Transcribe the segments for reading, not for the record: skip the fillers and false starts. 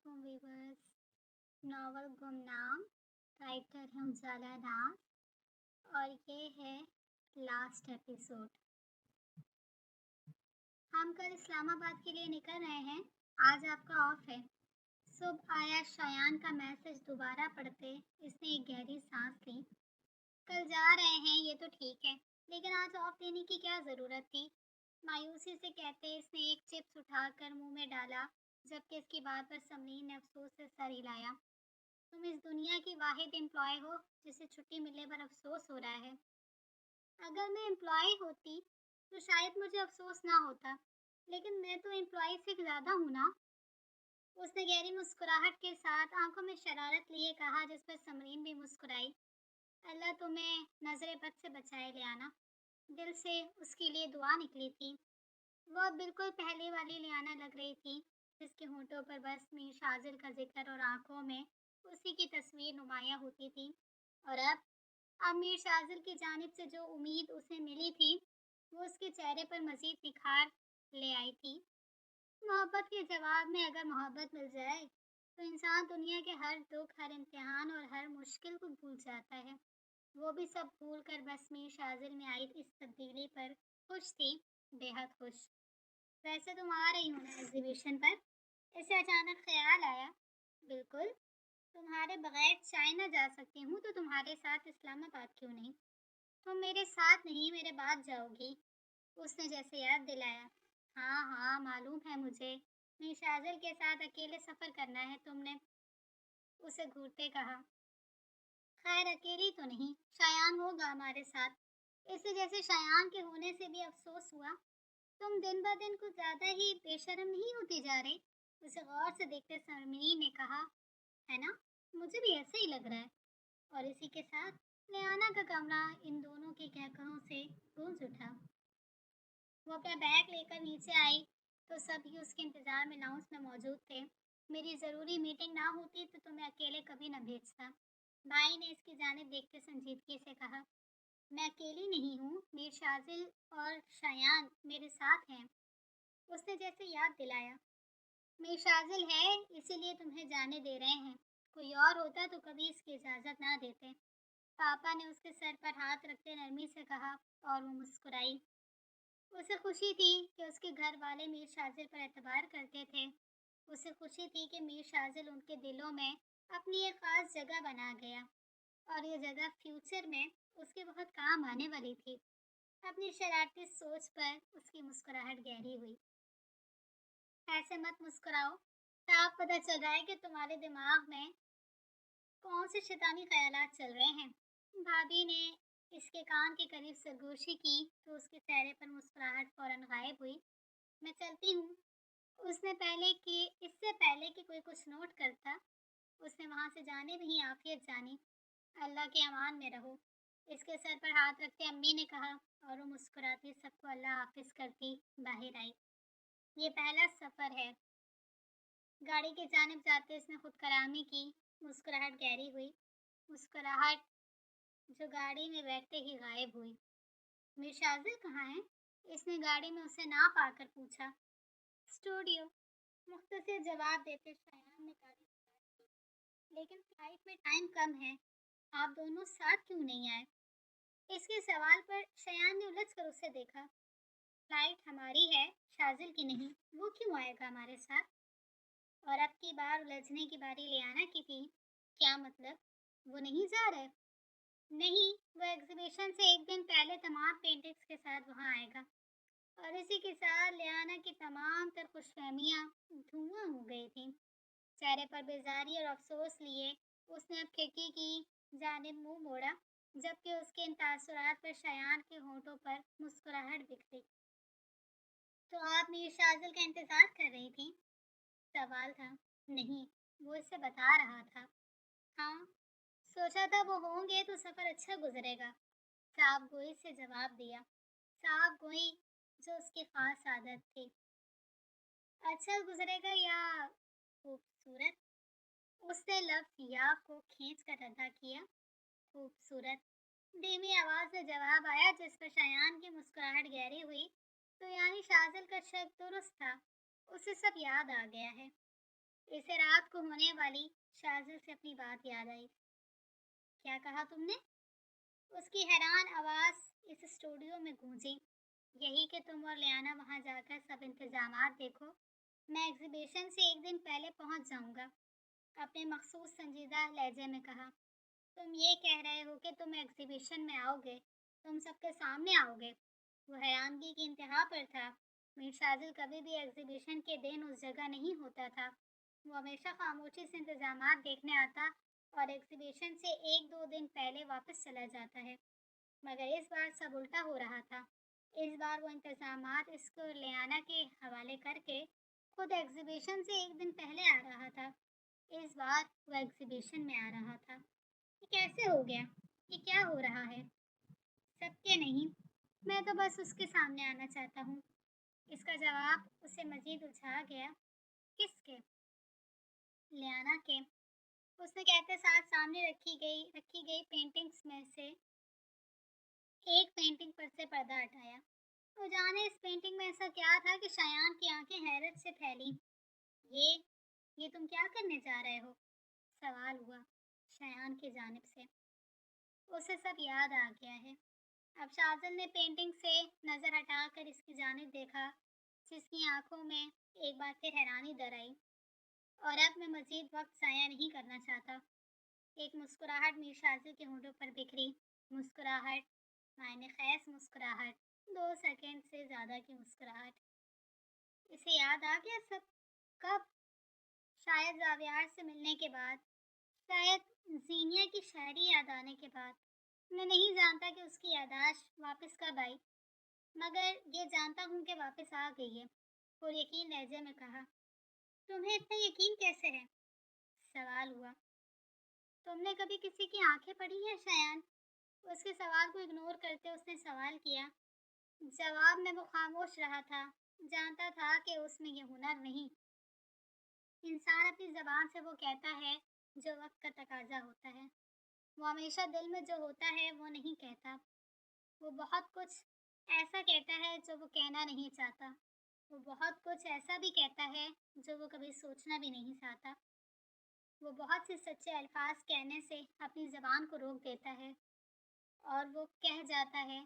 वालेकुम viewers. Novel गुमनाम, writer है उजाला नाज और ये है लास्ट एपिसोड। हम कल इस्लामाबाद के लिए निकल रहे हैं। आज आपका ऑफ है। सुबह आया शयान का मैसेज दोबारा पढ़ते इसने एक गहरी सांस ली। कल जा रहे हैं ये तो ठीक है, लेकिन आज ऑफ लेने की क्या ज़रूरत थी। मायूसी से कहते इसने एक चिप्स उठाकर मुंह में डाला, जबकि इसकी बात पर समरीन ने अफसोस से सर हिलाया। तुम इस दुनिया की वाहिद एम्प्लॉय हो जिसे छुट्टी मिलने पर अफसोस हो रहा है। अगर मैं एम्प्लॉय होती तो शायद मुझे अफसोस ना होता, लेकिन मैं तो एम्प्लॉय से ज़्यादा हूँ ना। उसने गहरी मुस्कुराहट के साथ आंखों में शरारत लिए कहा, जिस पर समरीन भी मुस्कुराई। अल्लाह तुम्हें नजर बद से बचाए लियाना। दिल से उसके लिए दुआ निकली थी। वह बिल्कुल पहले वाली लियाना लग रही थी, जिसके होंठों पर बस मीर शाजिल का जिक्र और आंखों में उसी की तस्वीर नुमाया होती थी। और अब मीर शाजिल की जानिब से जो उम्मीद उसे मिली थी वो उसके चेहरे पर मजीद निखार ले आई थी। मोहब्बत के जवाब में अगर मोहब्बत मिल जाए तो इंसान दुनिया के हर दुख, हर इम्तिहान और हर मुश्किल को भूल जाता है। वो भी सब भूल कर बस मीर शाजिल में आई इस तब्दीली पर खुश थी, बेहद खुश। वैसे तुम आ रही हो ना एग्जीबिशन पर? इसे अचानक ख्याल आया। बिल्कुल, तुम्हारे बगैर चाइना जा सकती हूँ तो तुम्हारे साथ इस्लामाबाद क्यों नहीं? तुम मेरे साथ नहीं मेरे बाद जाओगी, उसने जैसे याद दिलाया। हाँ हाँ मालूम है मुझे, मैं शाजिल के साथ अकेले सफ़र करना है तुमने, उसे घूरते कहा। खैर अकेली तो नहीं, शायान होगा हमारे साथ। इसे जैसे शायान के होने से भी अफसोस हुआ। तुम दिन ब दिन कुछ ज़्यादा ही बेशर्म नहीं होती जा रही, उसे गौर से देखते समरीन ने कहा। है ना, मुझे भी ऐसा ही लग रहा है। और इसी के साथ लियाना का कमरा इन दोनों के कहकहों से गूंज उठा। वो अपना बैग लेकर नीचे आई तो सभी उसके इंतजार में लाउंज में मौजूद थे। मेरी ज़रूरी मीटिंग ना होती तो तुम्हें अकेले कभी न भेजता, भाई ने इसकी जानिब देखते संजीदगी से कहा। मैं अकेली नहीं हूँ, मीर शाजिल और शयान मेरे साथ हैं, उसने जैसे याद दिलाया। मीर शाजिल है इसीलिए तुम्हें जाने दे रहे हैं, कोई और होता तो कभी इसकी इजाज़त ना देते, पापा ने उसके सर पर हाथ रखते नरमी से कहा। और वो मुस्कुराई। उसे खुशी थी कि उसके घर वाले मीर शाजिल पर एतबार करते थे। उसे खुशी थी कि मीर शाजिल उनके दिलों में अपनी एक ख़ास जगह बना गया और ये जगह फ्यूचर में उसके बहुत काम आने वाली थी। अपनी शरारती सोच पर उसकी मुस्कुराहट गहरी हुई। ऐसे मत मुस्कुराओ, साफ पता चल रहा है कि तुम्हारे दिमाग में कौन से शैतानी ख्यालात चल रहे हैं। भाभी ने इसके कान के करीब सरगोशी की तो उसके चेहरे पर मुस्कुराहट फौरन गायब हुई। मैं चलती हूँ, उसने पहले कि इससे पहले कि कोई कुछ नोट करता उसने वहाँ से जाने में ही आफियत जानी। अल्लाह के अमान में रहो, इसके सर पर हाथ रखते अम्मी ने कहा और वो मुस्कुराती सबको अल्लाह हाफिज करती बाहर आई। ये पहला सफ़र है, गाड़ी की जानिब जाते इसने खुद कलामी की। मुस्कुराहट गहरी हुई, मुस्कुराहट जो गाड़ी में बैठते ही गायब हुई। मीर शाजिल कहाँ है? इसने गाड़ी में उसे ना पाकर पूछा। स्टूडियो, मुख्तसर जवाब देते शयान ने गाड़ी स्टार्ट की। लेकिन फ्लाइट में टाइम कम है, आप दोनों साथ क्यों नहीं आए? इसके सवाल पर शयान ने उलझ कर उसे देखा। फ्लाइट हमारी है, शाजिल की नहीं, वो क्यों आएगा हमारे साथ? और अब की बार उलझने की बारी लियाना की थी। क्या मतलब, वो नहीं जा रहे? नहीं, वो एग्जीबिशन से एक दिन पहले तमाम पेंटिंग्स के साथ वहाँ आएगा। और इसी के साथ लियाना की तमाम तर खुशफहमियाँ धुआं हो गई थी। चेहरे पर बेजारी और अफसोस लिए उसने अब खिड़की की जानिब मुंह मोड़ा, जबकि उसके इन तासुरात पर शयान के होठों पर मुस्कुराहट बिखरी। तो आप मीर शाजिल का इंतजार कर रही थी? सवाल था। नहीं, वो इससे बता रहा था। हाँ, सोचा था वो होंगे तो सफ़र अच्छा गुजरेगा, साफ गोई से जवाब दिया। साफ गोई जो उसकी खास आदत थी। अच्छा गुजरेगा या खूबसूरत? उसने लफ्ज़ या को खींच कर अदा किया। खूबसूरत, धीमी आवाज़ में जवाब आया, जिस पर शयान की मुस्कुराहट गहरी हुई। तो यानी शाजिल का शक दुरुस्त था, उसे सब याद आ गया है। इसे रात को होने वाली शाजिल से अपनी बात याद आई। क्या कहा तुमने? उसकी हैरान आवाज़ इस स्टूडियो में गूंजी। यही कि तुम और लियाना वहाँ जाकर सब इंतजामात देखो। मैं एग्जीबिशन से एक दिन पहले पहुँच जाऊँगा, अपने मखसूस संजीदा लहजे में कहा। तुम ये कह रहे हो कि तुम एग्जीबिशन में आओगे, तुम सबके सामने आओगे? वो हैरानगी की इंतहा पर था। मीर शाजिल कभी भी एग्जीबिशन के दिन उस जगह नहीं होता था। वो हमेशा खामोशी से इंतजामात देखने आता और एग्जीबिशन से एक दो दिन पहले वापस चला जाता है। मगर इस बार सब उल्टा हो रहा था। इस बार वो इंतजामात इसको लियाना के हवाले करके खुद एग्जीबिशन से एक दिन पहले आ रहा था। इस बार वो एग्जीबिशन में आ रहा था। ये कैसे हो गया? ये क्या हो रहा है? सबके नहीं, मैं तो बस उसके सामने आना चाहता हूँ। इसका जवाब उसे मजीद उलझा गया। किसके? लियाना के। उसने कहते साथ सामने रखी गई पेंटिंग्स में से एक पेंटिंग पर से पर्दा हटाया। तो जाने इस पेंटिंग में ऐसा क्या था कि शायान की आंखें हैरत से फैली। ये तुम क्या करने जा रहे हो? सवाल हुआ शायान की जानिब से। उसे सब याद आ गया है। अब शाजिल ने पेंटिंग से नज़र हटाकर इसकी जानिब देखा, जिसकी आंखों में एक बार फिर हैरानी दर आई। और अब मैं मजीद वक्त ज़ाया नहीं करना चाहता। एक मुस्कुराहट मीर शाजिल के होंठों पर बिखरी। मुस्कुराहट, मायने खैस मुस्कुराहट, 2 सेकंड से ज़्यादा की मुस्कुराहट। इसे याद आ गया सब। कब? शायद जावियार से मिलने के बाद, शायद जीनिया की शायरी याद आने के बाद। मैं नहीं जानता कि उसकी यादाश्त वापस कब आई, मगर ये जानता हूँ कि वापस आ गई है। और यकीन लहजे में कहा। तुम्हें इतना यकीन कैसे है? सवाल हुआ। तुमने कभी किसी की आंखें पढ़ी हैं शायान? उसके सवाल को इग्नोर करते उसने सवाल किया। जवाब में वो खामोश रहा था। जानता था कि उसमें यह हुनर नहीं। इंसान अपनी ज़बान से वो कहता है जो वक्त का तकाजा होता है। वो हमेशा दिल में जो होता है वो नहीं कहता। वो बहुत कुछ ऐसा कहता है जो वो कहना नहीं चाहता। वो बहुत कुछ ऐसा भी कहता है जो वो कभी सोचना भी नहीं चाहता। वो बहुत से सच्चे अल्फाज कहने से अपनी ज़बान को रोक देता है और वो कह जाता है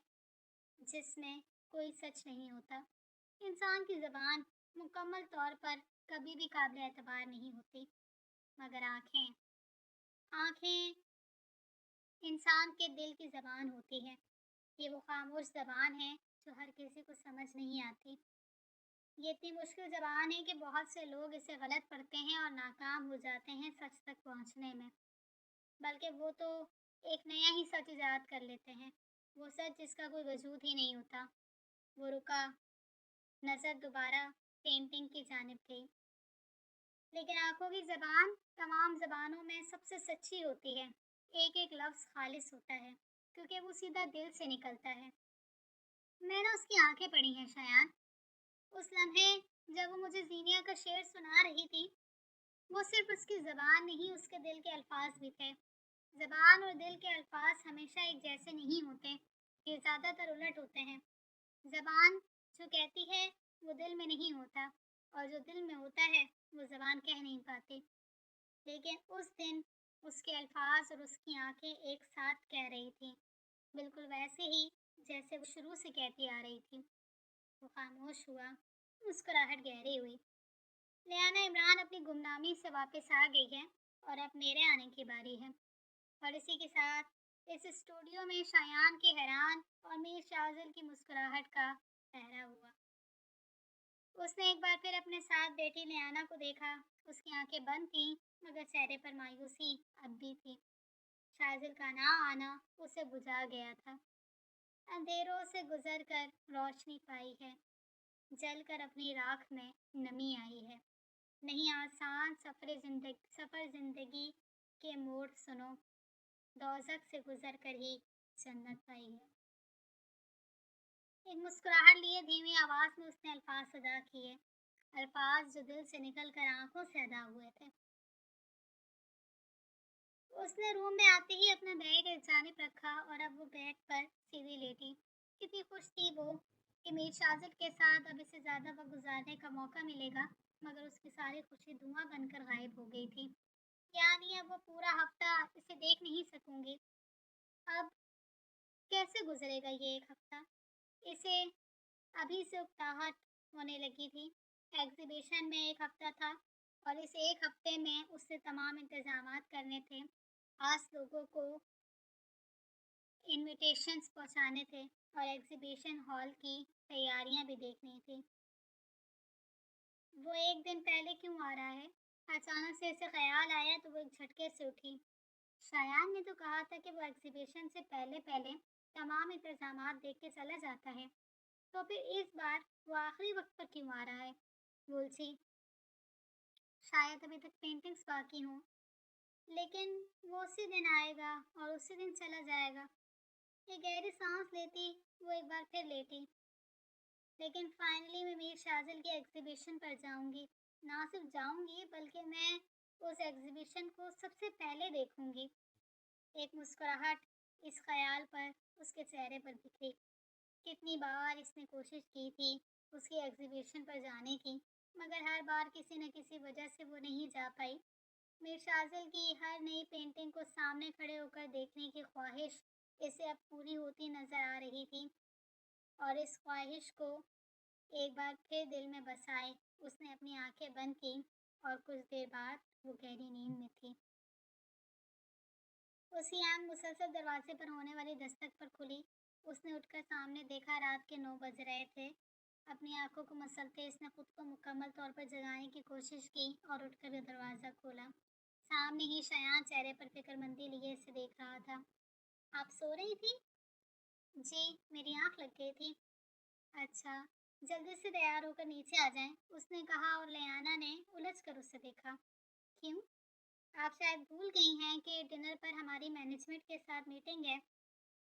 जिसमें कोई सच नहीं होता। इंसान की ज़बान मुकम्मल तौर पर कभी भी काबिल एतबार नहीं होती, मगर आँखें इंसान के दिल की ज़बान होती है। ये वो खामोश ज़बान है जो हर किसी को समझ नहीं आती। ये इतनी मुश्किल ज़बान है कि बहुत से लोग इसे गलत पढ़ते हैं और नाकाम हो जाते हैं सच तक पहुंचने में। बल्कि वो तो एक नया ही सच इजाद कर लेते हैं, वो सच जिसका कोई वजूद ही नहीं होता। वो रुका, नज़र दोबारा पेंटिंग की जानिब गई। लेकिन आंखों की ज़बान तमाम ज़बानों में सबसे सच्ची होती है। एक एक लफ्ज़ खालिस होता है क्योंकि वो सीधा दिल से निकलता है। मैंने उसकी आंखें पढ़ी हैं शायान। उस लम्हे जब वो मुझे जीनिया का शेर सुना रही थी, वो सिर्फ उसकी ज़बान नहीं, उसके दिल के अल्फाज भी थे। ज़बान और दिल के अल्फाज हमेशा एक जैसे नहीं होते, ये ज़्यादातर उलट होते हैं। ज़बान जो कहती है वो दिल में नहीं होता, और जो दिल में होता है वो ज़बान कह नहीं पाती। लेकिन उस दिन उसके अल्फाज और उसकी आंखें एक साथ कह रही थी, बिल्कुल वैसे ही जैसे वो शुरू से कहती आ रही थी। वो खामोश हुआ, मुस्कुराहट गहरी हुई। लियाना इमरान अपनी गुमनामी से वापस आ गई है और अब मेरे आने की बारी है। और इसी के साथ इस स्टूडियो में शायान के हैरान और मीर शाजिल की मुस्कुराहट का पहरा हुआ। उसने एक बार फिर अपने साथ बैठी लियाना को देखा। उसकी आंखें बंद थीं, मगर चेहरे पर मायूसी अब भी थी। शाजिल का ना आना उसे बुझा गया था। अंधेरों से गुजर कर रोशनी पाई है, जल कर अपनी राख में नमी आई है। नहीं आसान सफ़र जिंदगी के मोड़ सुनो, दोज़ख से गुजर कर ही जन्नत पाई है। एक मुस्कुराहट लिए धीमी आवाज़ में उसने अल्फाज अदा किए, अल्फाज जो दिल से निकल कर आंखों से अदा हुए थे। उसने रूम में आते ही अपना बैग एक जानिब रखा और अब वो बेड पर सीधी लेटी। कितनी खुश थी वो कि मीर शाजिल के साथ अब इसे ज़्यादा वक्त गुजारने का मौका मिलेगा। मगर उसकी सारी खुशी धुआं बनकर गायब हो गई थी। यानी अब वो पूरा हफ्ता इसे देख नहीं सकूंगी। अब कैसे गुजरेगा ये एक हफ्ता? इसे अभी से उकताहट होने लगी थी। एग्जीबिशन में एक हफ्ता था और इस एक हफ्ते में उससे तमाम इंतजामात करने थे। खास लोगों को इनविटेशंस पहुंचाने थे और एग्जीबिशन हॉल की तैयारियां भी देखनी थी। वो एक दिन पहले क्यों आ रहा है? अचानक से इसे ख्याल आया तो वो एक झटके से उठी। शायान ने तो कहा था कि वो एग्जीबिशन से पहले पहले तमाम इंतजामात देख के चला जाता है, तो फिर इस बार वो आखिरी वक्त पर क्यों आ रहा है? बोलती शायद अभी तक पेंटिंग्स बाकी हों, लेकिन वो उसी दिन आएगा और उसी दिन चला जाएगा। एक गहरी सांस लेती वो एक बार फिर लेटी। लेकिन फाइनली मैं मीर शाजिल के एग्जीबिशन पर जाऊंगी। ना सिर्फ जाऊंगी बल्कि मैं उस एग्जीबिशन को सबसे पहले देखूंगी। एक मुस्कुराहट इस ख्याल पर उसके चेहरे पर बिखरी। कितनी बार इसने कोशिश की थी उसके एग्जीबिशन पर जाने की, मगर हर बार किसी न किसी वजह से वो नहीं जा पाई। मीर शाजिल की हर नई पेंटिंग को सामने खड़े होकर देखने की ख्वाहिश इसे अब पूरी होती नजर आ रही थी और इस ख्वाहिश को एक बार फिर दिल में बसाए उसने अपनी आंखें बंद की और कुछ देर बाद वो गहरी नींद में थी। उसकी आंख मुसलसल दरवाजे पर होने वाली दस्तक पर खुली। उसने उठकर सामने देखा, रात के 9 बज रहे थे। अपनी आंखों को मसलते इसने खुद को मुकम्मल तौर पर जगाने की कोशिश की और उठकर दरवाज़ा खोला। सामने ही शयान चेहरे पर फिक्रमंदी लिए इसे देख रहा था। आप सो रही थी? जी, मेरी आंख लग गई थी। अच्छा, जल्दी से तैयार होकर नीचे आ जाएं, उसने कहा और लियाना ने उलझ कर उसे देखा। क्यों? आप शायद भूल गई हैं कि डिनर पर हमारी मैनेजमेंट के साथ मीटिंग है।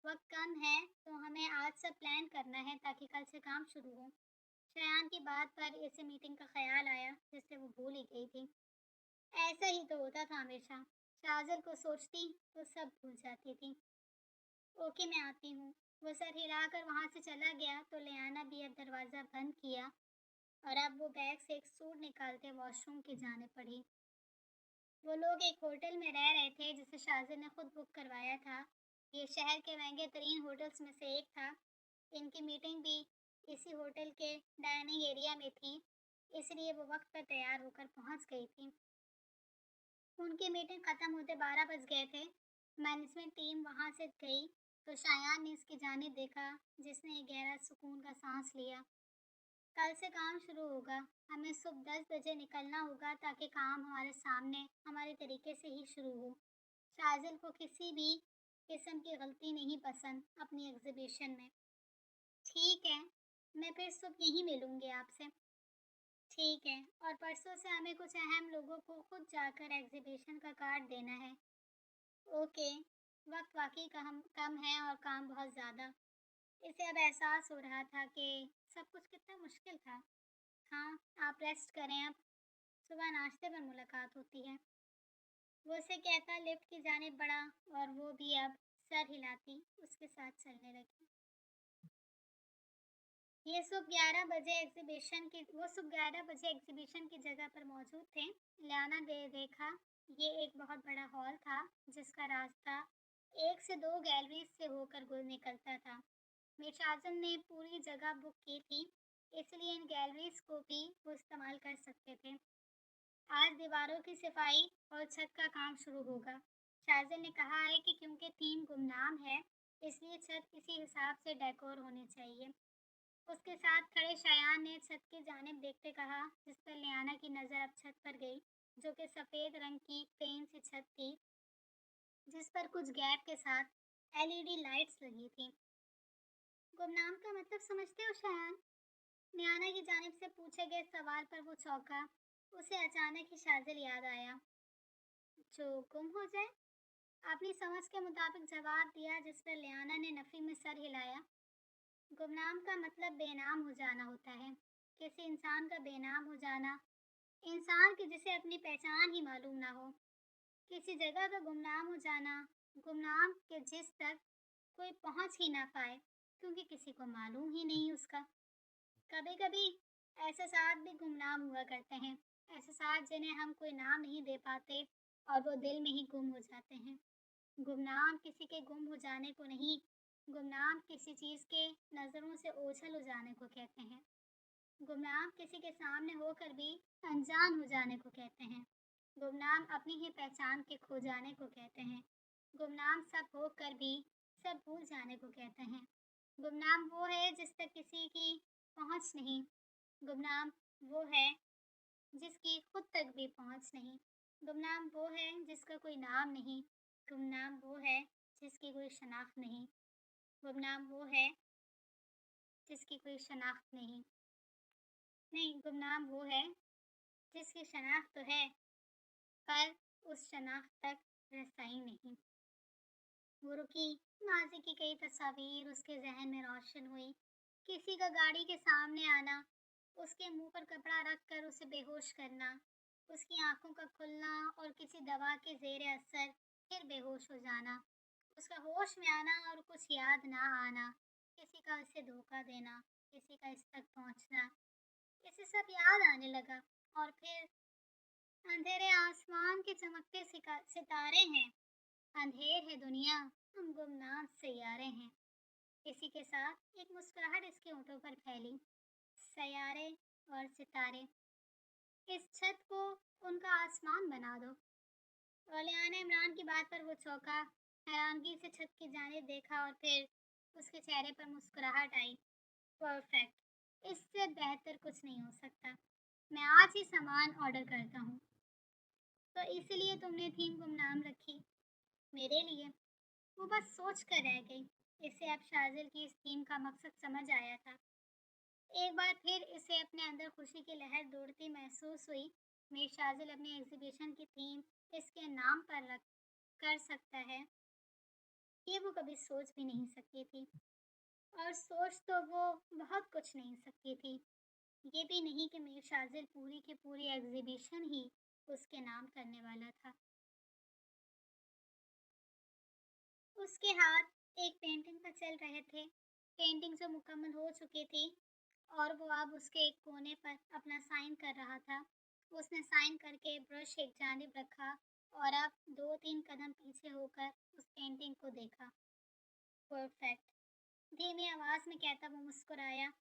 वक्त कम है तो हमें आज सब प्लान करना है ताकि कल से काम शुरू हो। शयान की बात पर इसे मीटिंग का ख्याल आया जिससे वो भूल ही गई थी। ऐसा ही तो होता था हमेशा। शाजिल को सोचती तो सब भूल जाती थी। ओके, मैं आती हूँ। वो सर हिलाकर वहाँ से चला गया तो लियाना भी अब दरवाज़ा बंद किया और अब वो बैग से एक सूट निकालते वॉशरूम की जाने पड़ी। वो लोग एक होटल में रह रहे थे जिसे शाजिल ने खुद बुक करवाया था। ये शहर के महंगे तरीन होटल्स में से एक था। इनकी मीटिंग भी इसी होटल के डाइनिंग एरिया में थी, इसलिए वो वक्त पर तैयार होकर पहुंच गई थी। उनकी मीटिंग ख़त्म होते 12 बज गए थे। मैनेजमेंट टीम वहां से गई तो शायान ने इसकी जानिब देखा, जिसने एक गहरा सुकून का सांस लिया। कल से काम शुरू होगा। हमें सुबह 10 बजे निकलना होगा ताकि काम हमारे सामने हमारे तरीके से ही शुरू हो। शाजिल को किसी भी किस्म की गलती नहीं पसंद अपनी एग्जीबिशन में। ठीक है, मैं फिर सुबह यहीं मिलूंगी आपसे। ठीक है, और परसों से हमें कुछ अहम लोगों को खुद जाकर एग्जीबिशन का कार्ड देना है। ओके। वक्त वाकई कम है और काम बहुत ज़्यादा। इसे अब एहसास हो रहा था कि सब कुछ कितना मुश्किल था। हाँ, आप रेस्ट करें अब। सुबह नाश्ते पर मुलाकात होती है। वो उसे कहता लिफ्ट की जानिब बढ़ा और वो भी अब सर हिलाती उसके साथ चलने लगी। ये सुबह 11 बजे एग्जीबिशन की जगह पर मौजूद थे। लियाना ने देखा, ये एक बहुत बड़ा हॉल था जिसका रास्ता एक से दो गैलरीज से होकर गुल निकलता था। मिर्शाजन ने पूरी जगह बुक की थी, इसलिए इन गैलरीज को भी वो इस्तेमाल कर सकते थे। आज दीवारों की सफाई और छत का काम शुरू होगा। शाजिल ने कहा है कि क्योंकि थीम गुमनाम है, इसलिए छत इसी हिसाब से डेकोर होनी चाहिए। उसके साथ खड़े शायान ने छत की जानिब देखते कहा, जिस पर लियाना की नज़र अब छत पर गई, जो कि सफ़ेद रंग की प्लेन सी छत थी, जिस पर कुछ गैप के साथ एलईडी लाइट्स लगी थी। गुमनाम का मतलब समझते हो शायान? लियाना की जानिब से पूछे गए सवाल पर वो चौंका। उसे अचानक ही शाजिल याद आया। जो गुम हो जाए? अपनी समझ के मुताबिक जवाब दिया, जिस पर लियाना ने नफी में सर हिलाया। गुमनाम का मतलब बेनाम हो जाना होता है। किसी इंसान का बेनाम हो जाना, इंसान की जिसे अपनी पहचान ही मालूम ना हो। किसी जगह का गुमनाम हो जाना, गुमनाम के जिस तक कोई पहुंच ही ना पाए क्योंकि किसी को मालूम ही नहीं उसका। कभी कभी एहसासात भी गुमनाम हुआ करते हैं, एहसासात जिन्हें हम कोई नाम नहीं दे पाते और वो दिल में ही गुम हो जाते हैं। गुमनाम किसी के गुम हो जाने को नहीं, गुमनाम किसी चीज़ के नज़रों से ओझल हो जाने को कहते हैं। गुमनाम किसी के सामने होकर भी अनजान हो जाने को कहते हैं। गुमनाम अपनी ही पहचान के खो जाने को कहते हैं। गुमनाम सब होकर भी सब भूल जाने को कहते हैं। गुमनाम वो है जिस तक किसी की पहुंच नहीं। गुमनाम वो है जिसकी खुद तक भी पहुंच नहीं। गुमनाम वो है जिसका कोई नाम नहीं। गुमनाम वो है जिसकी कोई शनाख्त नहीं। गुमनाम वो है जिसकी कोई शनाख्त नहीं। नहीं, गुमनाम वो है जिसकी शनाख्त तो है पर उस शनाख्त तक रसाई नहीं। वो रुकी, माजी की कई तस्वीर उसके जहन में रोशन हुई। किसी का गाड़ी के सामने आना, उसके मुंह पर कपड़ा रख कर उसे बेहोश करना, उसकी आंखों का खुलना और किसी दवा के जेर असर फिर बेहोश हो जाना, उसका होश में आना और कुछ याद ना आना, किसी का उसे धोखा देना, किसी का इस तक पहुंचना, इसे सब याद आने लगा। और फिर अंधेरे आसमान के चमकते सितारे हैं, अंधेर है दुनिया, हम गुमनाम सैयारे हैं। इसी के साथ एक मुस्कुराहट इसके होठों पर फैली। सैयारे और सितारे, इस छत को उनका आसमान बना दो। औलियाना इमरान की बात पर वो चौंका, हैरानगी से छत की जानिब देखा और फिर उसके चेहरे पर मुस्कुराहट आई। परफेक्ट, इससे बेहतर कुछ नहीं हो सकता। मैं आज ही सामान ऑर्डर करता हूँ। तो इसलिए तुमने थीम गुमनाम रखी? मेरे लिए? वो बस सोच कर रह गई। इसे अब शाजिल की इस थीम का मकसद समझ आया था। एक बार फिर इसे अपने अंदर खुशी की लहर दौड़ती महसूस हुई। मेरी शाजिल अपनी एग्जीबिशन की थीम इसके नाम पर रख कर सकता है, ये वो कभी सोच भी नहीं सकती थी। और सोच तो वो बहुत कुछ नहीं सकती थी, ये भी नहीं कि मीर शाजिल पूरी की पूरी एग्जीबिशन ही उसके नाम करने वाला था। उसके हाथ एक पेंटिंग पर चल रहे थे। पेंटिंग जो मुकम्मल हो चुकी थी और वो अब उसके एक कोने पर अपना साइन कर रहा था। उसने साइन करके ब्रश एक जानिब रखा और अब 2-3 कदम पीछे होकर उस पेंटिंग को देखा। परफेक्ट, धीमी आवाज़ में कहता वो मुस्कुराया।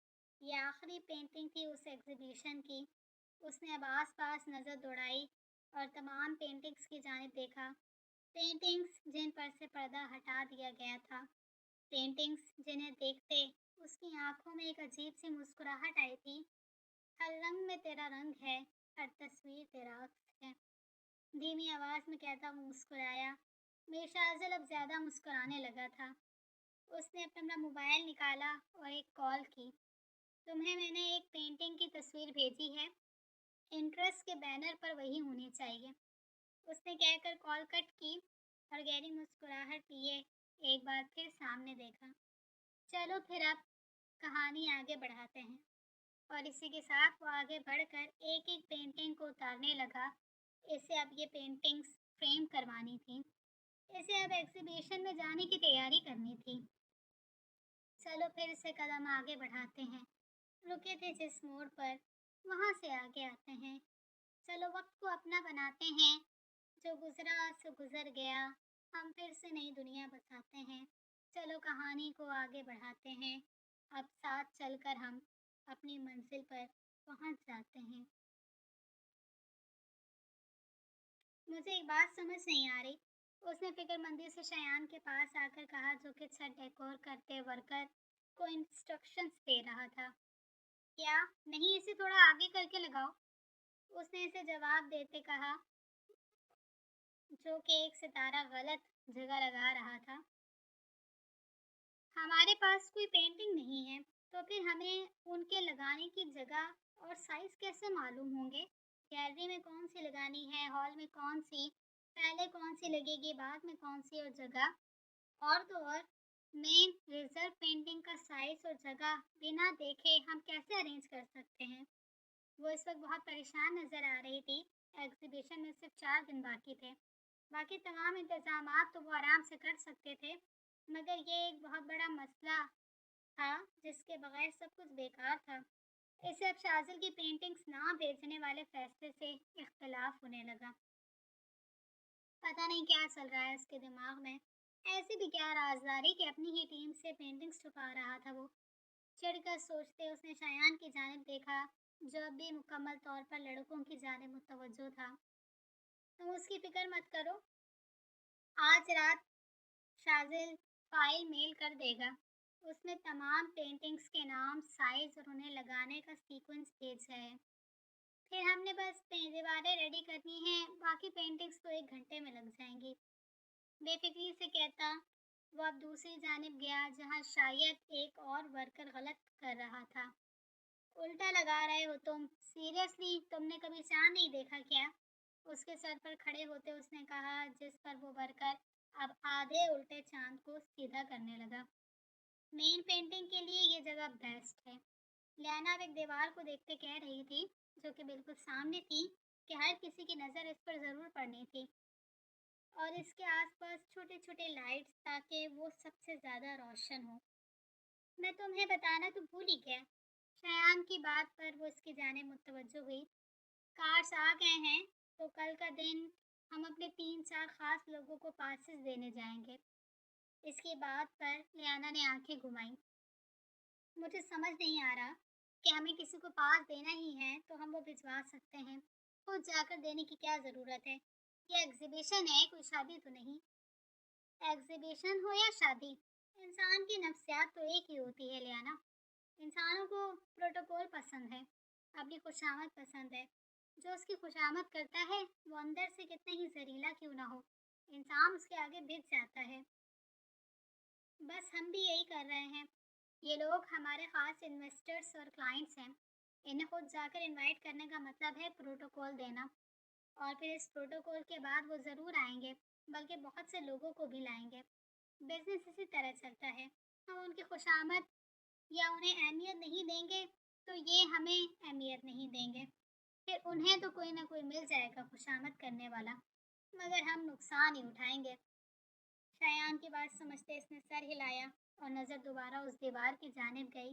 ये आखिरी पेंटिंग थी उस एग्जीबिशन की। उसने अब आस पास नज़र दौड़ाई और तमाम पेंटिंग्स की जानिब देखा। पेंटिंग्स जिन पर से पर्दा हटा दिया गया था, पेंटिंग्स जिन्हें देखते उसकी आंखों में एक अजीब सी मुस्कुराहट आई थी। हर रंग में तेरा रंग है, हर तस्वीर तेरा अक्स है। धीमी आवाज़ में कहता वो मुस्कुराया। मीरशाजिल अब ज़्यादा मुस्कुराने लगा था। उसने अपना मोबाइल निकाला और एक कॉल की। तुम्हें मैंने एक पेंटिंग की तस्वीर भेजी है, इंट्रेस्ट के बैनर पर वही होनी चाहिए। उसने कहकर कॉल कट की और गहरी मुस्कुराहट लिए एक बार फिर सामने देखा। चलो फिर अब कहानी आगे बढ़ाते हैं। और इसी के साथ वो आगे बढ़कर एक एक पेंटिंग को उतारने लगा। इसे अब ये पेंटिंग्स फ्रेम करवानी थी, इसे अब एग्जीबिशन में जाने की तैयारी करनी थी। चलो फिर से कदम आगे बढ़ाते हैं। रुके थे जिस मोड़ पर, वहाँ से आगे आते हैं। चलो वक्त को अपना बनाते हैं, जो गुजरा सो गुजर गया, हम फिर से नई दुनिया बसाते हैं। चलो कहानी को आगे बढ़ाते हैं, अब साथ चलकर हम अपनी मंजिल पर पहुँच जाते हैं। मुझे एक बात समझ नहीं आ रही, उसने फिक्रमंदी से शयान के पास आकर कहा, जो कि छत डेकोर करते वर्कर को इंस्ट्रक्शंस दे रहा था। क्या? नहीं, इसे थोड़ा आगे करके लगाओ, उसने इसे जवाब देते कहा, जो कि एक सितारा गलत जगह लगा रहा था। हमारे पास कोई पेंटिंग नहीं है, तो फिर हमें उनके लगाने की जगह और साइज कैसे मालूम होंगे? गैलरी में कौन सी लगानी है, हॉल में कौन सी, पहले कौन सी लगेगी, बाद में कौन सी, और जगह? और तो और मेन रिजर्व पेंटिंग का साइज और जगह बिना देखे हम कैसे अरेंज कर सकते हैं? वो इस वक्त बहुत परेशान नज़र आ रही थी। एग्जीबिशन में सिर्फ 4 दिन बाकी थे। बाकी तमाम इंतजामात तो वो आराम से कर सकते थे, मगर ये एक बहुत बड़ा मसला था जिसके बगैर सब कुछ बेकार था। इसे अब शाजिल की पेंटिंग्स ना भेजने वाले फैसले से इख्तलाफ होने लगा। पता नहीं क्या चल रहा है उसके दिमाग में। ऐसी भी क्या राजदारी कि अपनी ही टीम से पेंटिंग्स छुपा रहा था वो। चिढ़कर सोचते उसने शायान की जानिब देखा, जो अब भी मुकम्मल तौर पर लड़कों की जानिब मुतवज्जो था। तुम उसकी फिक्र मत करो, आज रात शाजिल फाइल मेल कर देगा। उसने तमाम पेंटिंग्स के नाम, साइज और उन्हें लगाने का सीक्वेंस भेजा है। फिर हमने बस दीवारें रेडी करनी हैं, बाकी पेंटिंग्स तो 1 घंटे में लग जाएंगी। बेफिक्री से कहता वो अब दूसरी जानिब गया, जहाँ शायद एक और वर्कर गलत कर रहा था। उल्टा लगा रहे हो तुम, सीरियसली तुमने कभी चांद नहीं देखा क्या? उसके सर पर खड़े होते उसने कहा, जिस पर वो वर्कर अब आधे उल्टे चांद को सीधा करने लगा। मेन पेंटिंग के लिए ये जगह बेस्ट है। लियाना अब एक दीवार को देखते कह रही थी, जो कि बिल्कुल सामने थी, कि हर किसी की नज़र इस पर ज़रूर पड़नी थी, और इसके आसपास छोटे छोटे लाइट्स, ताकि वो सबसे ज़्यादा रोशन हो। मैं तुम्हें बताना तो भूल ही गया। शयान की बात पर वो इसकी जाने मुतवज्जो हुई। कार्ड्स आ गए हैं, तो कल का दिन हम अपने 3-4 खास लोगों को पासेस देने जाएंगे। इसकी बात पर लियाना ने आंखें घुमाई। मुझे समझ नहीं आ रहा कि हमें किसी को पास देना ही है तो हम वो भिजवा सकते हैं, खुद जाकर देने की क्या ज़रूरत है? ये एग्जीबिशन है, कोई शादी तो नहीं। एग्जीबिशन हो या शादी, इंसान की नफ्सियात तो एक ही होती है लियाना। इंसानों को प्रोटोकॉल पसंद है, अपनी खुशामद पसंद है। जो उसकी खुशामद करता है वो अंदर से कितना ही जहरीला क्यों ना हो, इंसान उसके आगे बिक जाता है। बस हम भी यही कर रहे हैं। ये लोग हमारे खास इन्वेस्टर्स और क्लाइंट्स हैं। इन्हें खुद जाकर इनवाइट करने का मतलब है प्रोटोकॉल देना, और फिर इस प्रोटोकॉल के बाद वो ज़रूर आएंगे, बल्कि बहुत से लोगों को भी लाएंगे। बिजनेस इसी तरह चलता है। हम उनकी खुशामद या उन्हें अहमियत नहीं देंगे तो ये हमें अहमियत नहीं देंगे। फिर उन्हें तो कोई ना कोई मिल जाएगा खुशामद करने वाला, मगर हम नुकसान ही उठाएंगे। शयान की बात समझते इसने सर हिलाया और नज़र दोबारा उस दीवार की जानिब गई।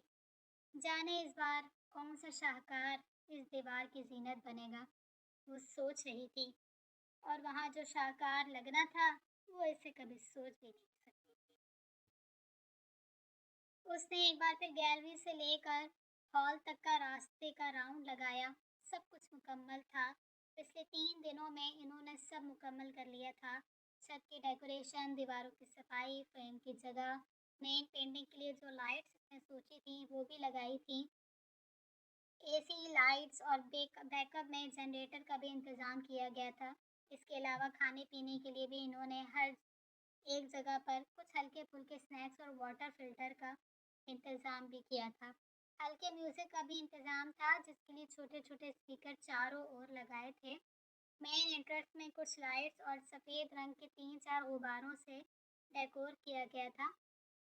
जाने इस बार कौन सा शाहकार इस दीवार की जीनत बनेगा, वो सोच रही थी। और वहाँ जो शाहकार लगना था वो इसे कभी सोच भी नहीं सकती थी। उसने एक बार फिर गैलरी से लेकर हॉल तक का रास्ते का राउंड लगाया। सब कुछ मुकम्मल था। पिछले 3 दिनों में इन्होंने सब मुकम्मल कर लिया था। छत की डेकोरेशन, दीवारों की सफाई, फ्रेम की जगह, मेन पेंटिंग के लिए जो लाइट्स इसने सोची थी वो भी लगाई थी। एसी, लाइट्स और बैकअप में जनरेटर का भी इंतज़ाम किया गया था। इसके अलावा खाने पीने के लिए भी इन्होंने हर एक जगह पर कुछ हल्के फुल्के स्नैक्स और वाटर फिल्टर का इंतज़ाम भी किया था। हल्के म्यूज़िक का भी इंतज़ाम था, जिसके लिए छोटे छोटे स्पीकर चारों ओर लगाए थे। मेन एंट्रेंस में कुछ लाइट्स और सफ़ेद रंग के 3-4 गुब्बारों से डेकोर किया गया था,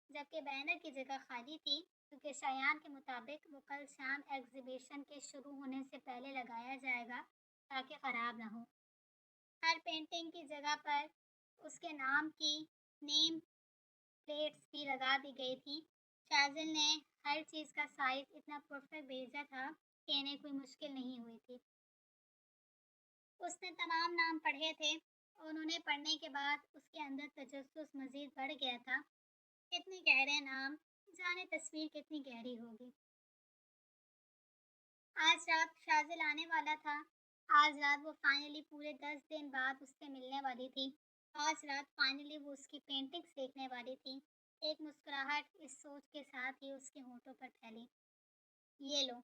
जबकि बैनर की जगह खाली थी, क्योंकि शायान के मुताबिक वो कल शाम एग्जीबिशन के शुरू होने से पहले लगाया जाएगा, ताकि ख़राब ना हो। हर पेंटिंग की जगह पर उसके नाम की नेम प्लेट्स भी लगा दी गई थी। शाजिल ने हर चीज़ का साइज इतना परफेक्ट भेजा था कि इन्हें कोई मुश्किल नहीं हुई थी। उसने तमाम नाम पढ़े थे और उन्हें पढ़ने के बाद उसके अंदर तजस्सुस मज़ीद बढ़ गया था। कितने गहरे नाम, जाने तस्वीर कितनी गहरी होगी। आज रात शाजिल आने वाला था। आज रात वो फाइनली पूरे 10 दिन बाद उससे मिलने वाली थी। आज रात फाइनली वो उसकी पेंटिंग्स देखने वाली थी। एक मुस्कुराहट इस सोच के साथ ही उसके होठों पर फैली। ये लो,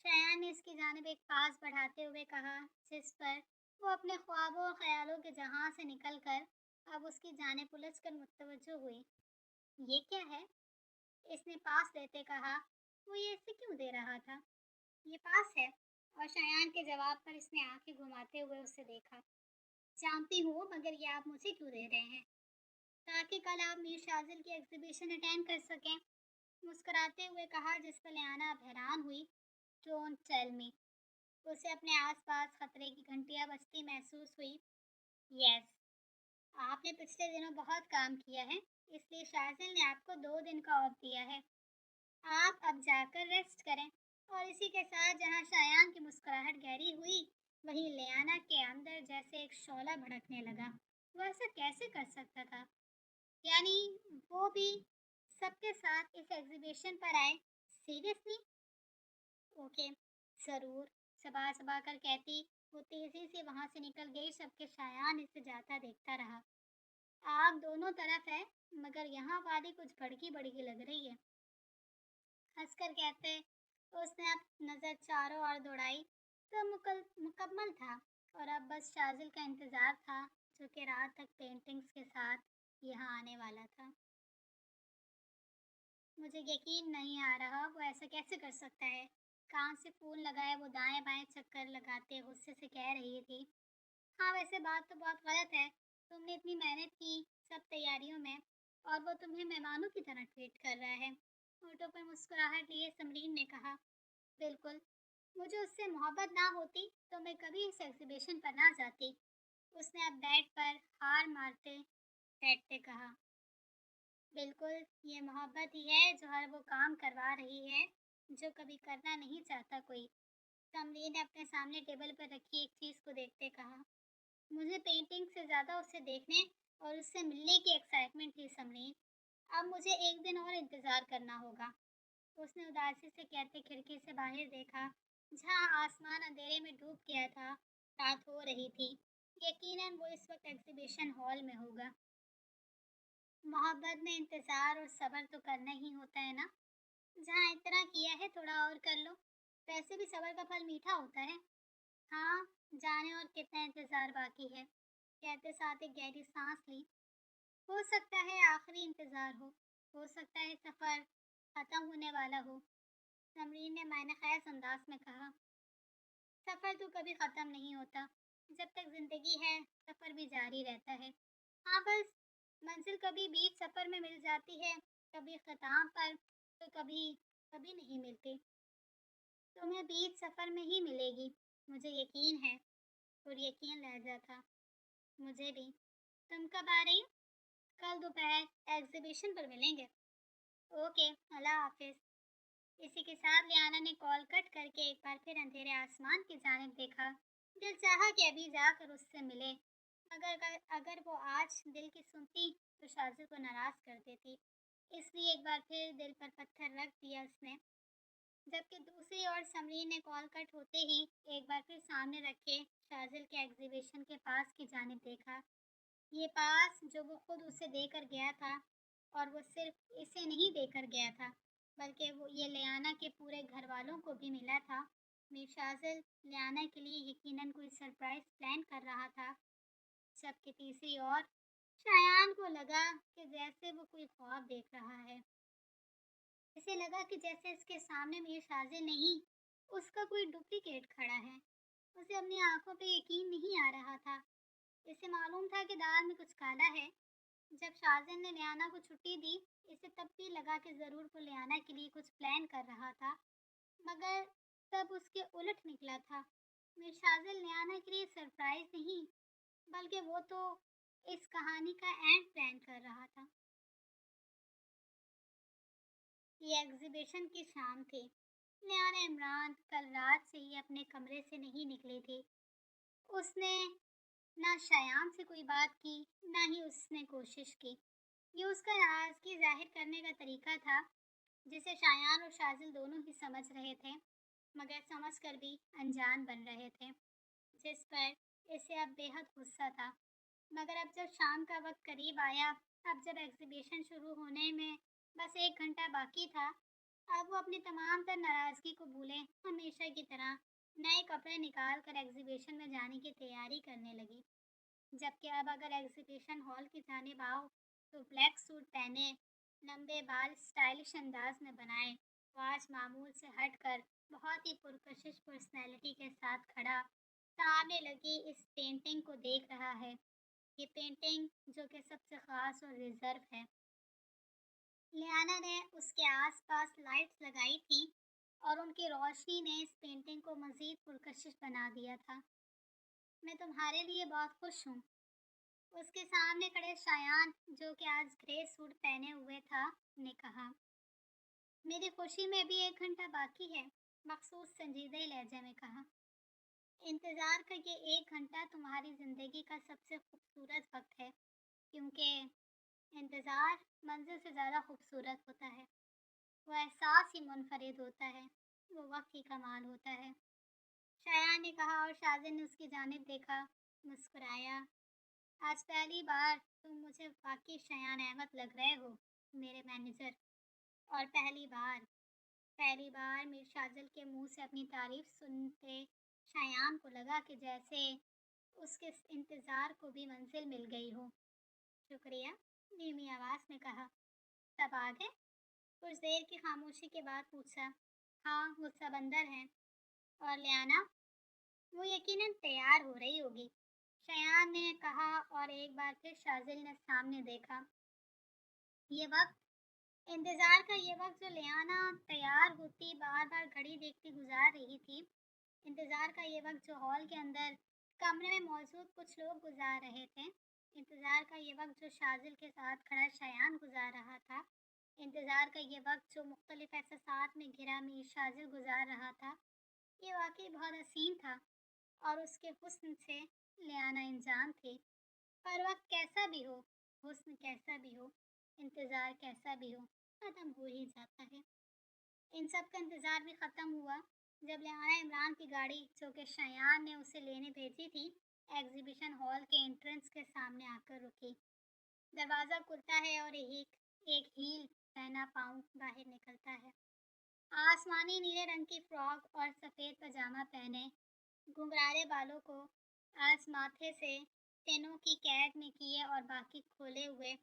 शयान ने इसकी जानिब एक पास बढ़ाते हुए कहा, जिस पर वो अपने ख्वाबों और ख्यालों के जहां से निकलकर अब उसकी जानिब उलझकर मुतवज्जो हुई। ये क्या है? इसने पास लेते कहा। वो ये इसे क्यों दे रहा था? ये पास है। और शयान के जवाब पर इसने आंखें घुमाते हुए उसे देखा। जानती हूँ, मगर ये आप मुझे क्यों दे रहे हैं? ताकि कल आप मीर शाजिल की एग्जीबिशन अटेंड कर सकें, मुस्कुराते हुए कहा, जिस पर लियाना अब हैरान हुई। Don't tell me. उसे अपने आसपास खतरे की घंटियां बजती महसूस हुई। यस, आपने पिछले दिनों बहुत काम किया है, इसलिए शाजिल ने आपको 2 दिन का ऑफ दिया है। आप अब जाकर रेस्ट करें। और इसी के साथ जहाँ शायान की मुस्कुराहट गहरी हुई, वहीं लियाना के अंदर जैसे एक शोला भड़कने लगा। वो ऐसा कैसे कर सकता था? यानी वो भी सबके साथ इस एग्जीबिशन पर आए? सीरियसली? ओके, जरूर, चबा चबा कर कहती वो तेजी से वहां से निकल गई। सबके शायान इसे जाता देखता रहा। आग दोनों तरफ है, मगर यहाँ वाली कुछ भड़की भड़की लग रही है, हंसकर कहते। उसने अब नजर चारों ओर दौड़ाई। सब मुकम्मल था और अब बस शाजिल का इंतजार था, जो कि रात तक पेंटिंग्स के साथ यहाँ आने वाला था। मुझे यकीन नहीं आ रहा वो ऐसा कैसे कर सकता है। कान से फोन लगाए वो दाएं बाएं चक्कर लगाते गुस्से से कह रही थी। हाँ, वैसे बात तो बहुत गलत है। तुमने इतनी मेहनत की सब तैयारियों में, और वो तुम्हें मेहमानों की तरह ट्रीट कर रहा है। होठों पर मुस्कुराहट लिए समरीन ने कहा, बिल्कुल, मुझे उससे मोहब्बत ना होती तो मैं कभी इस एग्जीबिशन पर ना जाती। उसने अब बेड पर हार मारते बैठते कहा, बिल्कुल, ये मोहब्बत ही है जो हर वो काम करवा रही है जो कभी करना नहीं चाहता कोई। समरीन ने अपने सामने टेबल पर रखी एक चीज को देखते कहा, मुझे पेंटिंग से ज्यादा उसे देखने और उससे मिलने की एक्साइटमेंट थी समरीन। अब मुझे एक दिन और इंतजार करना होगा। उसने उदासी से कहते खिड़की से बाहर देखा, जहाँ आसमान अंधेरे में डूब गया था। रात हो रही थी। यकीनन वो इस वक्त एग्जीबिशन हॉल में होगा। मोहब्बत में इंतजार और सब्र तो करना ही होता है ना। जहाँ इतना किया है थोड़ा और कर लो। वैसे भी सब्र का फल मीठा होता है। हाँ, जाने और कितना इंतजार बाकी है, कहते साथ एक गहरी सांस ली। हो सकता है आखिरी इंतजार हो सकता है सफर खत्म होने वाला हो। समरीन ने मायने खैस अंदाज में कहा, सफर तो कभी खत्म नहीं होता। जब तक जिंदगी है सफर भी जारी रहता है। हाँ, बस मंजिल कभी बीच सफर में मिल जाती है, कभी खताम पर, तो कभी कभी नहीं मिलती। तुम्हें बीच सफर में ही मिलेगी, मुझे यकीन है। और यकीन लहजा था। मुझे भी। तुम कब आ रही हो? कल दोपहर एग्जीबिशन पर मिलेंगे। ओके, अल्लाह हाफिज। इसी के साथ लियाना ने कॉल कट करके एक बार फिर अंधेरे आसमान की जानिब देखा। दिल चाहा कि अभी जाकर उससे मिले, मगर अगर वो आज दिल की सुनती तो शाजिद को नाराज कर देती। इसलिए एक बार फिर दिल पर पत्थर रख दिया उसने। जबकि दूसरी ओर समरीन ने कॉल कट होते ही एक बार फिर सामने रखे शाजिल के एग्जीबिशन के पास की जानिब देखा। ये पास जो वो खुद उसे देकर गया था, और वो सिर्फ इसे नहीं देकर गया था, बल्कि वो ये लियाना के पूरे घर वालों को भी मिला था। मीर शाजिल लियाना के लिए यकीनन कोई सरप्राइज प्लान कर रहा था। जबकि तीसरी ओर शायान को लगा कि जैसे वो कोई ख्वाब देख रहा है। इसे लगा कि जैसे इसके सामने मीर शाजिल नहीं, उसका कोई डुप्लीकेट खड़ा है। उसे अपनी आंखों पे यकीन नहीं आ रहा था। इसे मालूम था कि दाल में कुछ काला है। जब शाजिल ने लियाना को छुट्टी दी, इसे तब भी लगा कि ज़रूर वो लियाना के लिए कुछ प्लान कर रहा था, मगर तब उसके उलट निकला था। मीर शाजिल लियाना के लिए सरप्राइज नहीं, बल्कि वो तो इस कहानी का एंड प्लान कर रहा था। ये एग्जीबिशन की शाम थी। लियाना इमरान कल रात से ही अपने कमरे से नहीं निकली थी। उसने ना शायान से कोई बात की, ना ही उसने कोशिश की। ये उसका नाराज़गी जाहिर करने का तरीका था, जिसे शायान और शाजिल दोनों ही समझ रहे थे, मगर समझ कर भी अनजान बन रहे थे, जिस पर इसे अब बेहद गुस्सा था। मगर अब जब शाम का वक्त करीब आया, अब जब एग्जीबिशन शुरू होने में बस एक घंटा बाकी था, अब वो अपनी तमाम तर नाराज़गी को भूले हमेशा की तरह नए कपड़े निकाल कर एग्जीबिशन में जाने की तैयारी करने लगी। जबकि अब अगर एग्जीबिशन हॉल की जानिब आओ तो ब्लैक सूट पहने, लंबे बाल स्टाइलिश अंदाज में बनाए, वो आज मामूल से हटकर बहुत ही पुरकशिश पर्सनैलिटी के साथ खड़ा सामने लगी इस पेंटिंग को देख रहा है। ये पेंटिंग जो कि सबसे ख़ास और रिजर्व है। लियाना ने उसके आसपास लाइट्स लगाई थी और उनकी रोशनी ने इस पेंटिंग को मज़ीद पुरकशिश बना दिया था। मैं तुम्हारे लिए बहुत खुश हूँ, उसके सामने खड़े शायान, जो कि आज ग्रे सूट पहने हुए था, ने कहा। मेरी खुशी में भी एक घंटा बाकी है। मखसूस संजीदे लहजे में कहा। इंतज़ार का ये 1 घंटा तुम्हारी ज़िंदगी का सबसे खूबसूरत वक्त है, क्योंकि इंतज़ार मंज़िल से ज़्यादा खूबसूरत होता है। वो एहसास ही मुनफरिद होता है, वो वक्त ही कमाल होता है। शायान ने कहा और शाज़िल ने उसकी जानिब देखा, मुस्कुराया। आज पहली बार तुम मुझे वाकई शायान अहमद लग रहे हो, मेरे मैनेजर। और पहली बार मीर शाजिल के मुंह से अपनी तारीफ सुनते शायान को लगा कि जैसे उसके इंतज़ार को भी मंजिल मिल गई हो। शुक्रिया, धीमी आवाज़ में कहा। सब आ गए? कुछ देर की खामोशी के बाद पूछा। हाँ, वो सब अंदर हैं। और लियाना? वो यकीनन तैयार हो रही होगी, शायान ने कहा और एक बार फिर शाजिल ने सामने देखा। ये वक्त, इंतज़ार का ये वक्त जो लियाना तैयार होती बार बार घड़ी देखती गुजार रही थी, इंतज़ार का ये वक्त जो हॉल के अंदर कमरे में मौजूद कुछ लोग गुजार रहे थे, इंतज़ार का ये वक्त जो शाजिल के साथ खड़ा शायान गुजार रहा था, इंतज़ार का ये वक्त जो मुख्तलिफ एहसासात में घिरा मीर शाजिल गुजार रहा था, ये वाकई बहुत हसीन था और उसके हुस्न से लियाना अनजान थी। पर वक्त कैसा भी हो, हुस्न कैसा भी हो, इंतज़ार कैसा भी हो, ख़त्म हो ही जाता है। इन सब का इंतज़ार भी ख़त्म हुआ जब लियाना इमरान की गाड़ी, जो कि शायान ने उसे लेने भेजी थी, एग्जीबिशन हॉल के एंट्रेंस के सामने आकर रुकी। दरवाज़ा खुलता है और एक हील पहना पाँव बाहर निकलता है। आसमानी नीले रंग की फ्रॉक और सफ़ेद पजामा पहने, घुंघराले बालों को आज माथे से तेनों की कैद में किए और बाकी खोले हुए,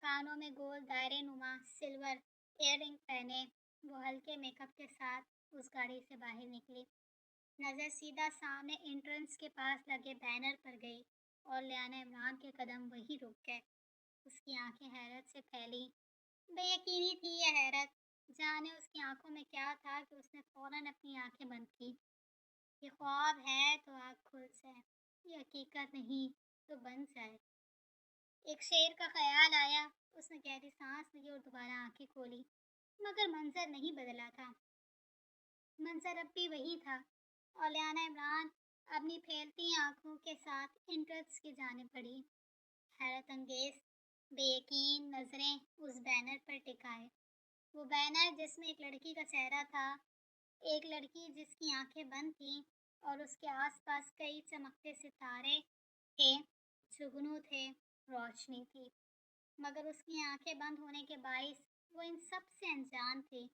कानों में गोल दायरे नुमा सिल्वर इयररिंग पहने, वो हल्के मेकअप के साथ उस गाड़ी से बाहर निकली। नज़र सीधा सामने एंट्रेंस के पास लगे बैनर पर गई और लियाना इमरान के कदम वहीं रुक गए। उसकी आंखें हैरत से फैली। बेयकीनी थी यह हैरत, जाने उसकी आंखों में क्या था कि उसने फौरन अपनी आंखें बंद की। ये ख्वाब है तो आँख खुल जाए, ये हकीकत नहीं तो बन जाए। एक शेर का ख्याल आया, उसने गहरी सांस ली और दोबारा आंखें खोली, मगर मंजर नहीं बदला था। मंजर अब भी वही था और लियाना इमरान अपनी फैलती आंखों के साथ एंट्रेंस की जानिब बढ़ी, हैरत अंगेज बेयकीन नजरें उस बैनर पर टिकाए। वो बैनर जिसमें एक लड़की का चेहरा था, एक लड़की जिसकी आंखें बंद थीं और उसके आसपास कई चमकते सितारे थे, जुगनू थे, रोशनी थी, मगर उसकी आंखें बंद होने के बाइस वो इन सब से अनजान थी।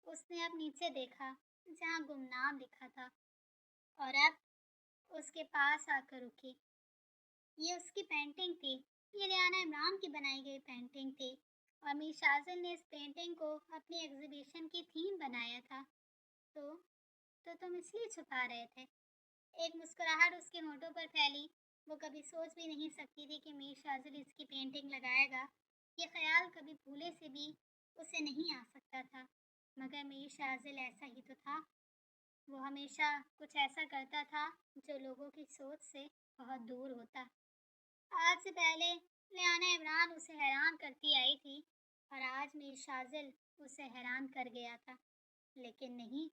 उसने अब नीचे देखा जहाँ गुमनाम लिखा था और अब उसके पास आकर रुकी। ये उसकी पेंटिंग थी, ये लियाना इमरान की बनाई गई पेंटिंग थी और मीर शाजिल ने इस पेंटिंग को अपनी एग्जीबिशन की थीम बनाया था। तो तुम इसलिए छुपा रहे थे? एक मुस्कुराहट उसके होठों पर फैली। वो कभी सोच भी नहीं सकती थी कि मीर शाजिल इसकी पेंटिंग लगाएगा। ये ख्याल कभी भूले से भी उसे नहीं आ सकता था, मगर मीर शाजिल ऐसा ही तो था। वो हमेशा कुछ ऐसा करता था जो लोगों की सोच से बहुत दूर होता। आज से पहले लियाना इमरान उसे हैरान करती आई थी और आज मीर शाजिल उसे हैरान कर गया था। लेकिन नहीं,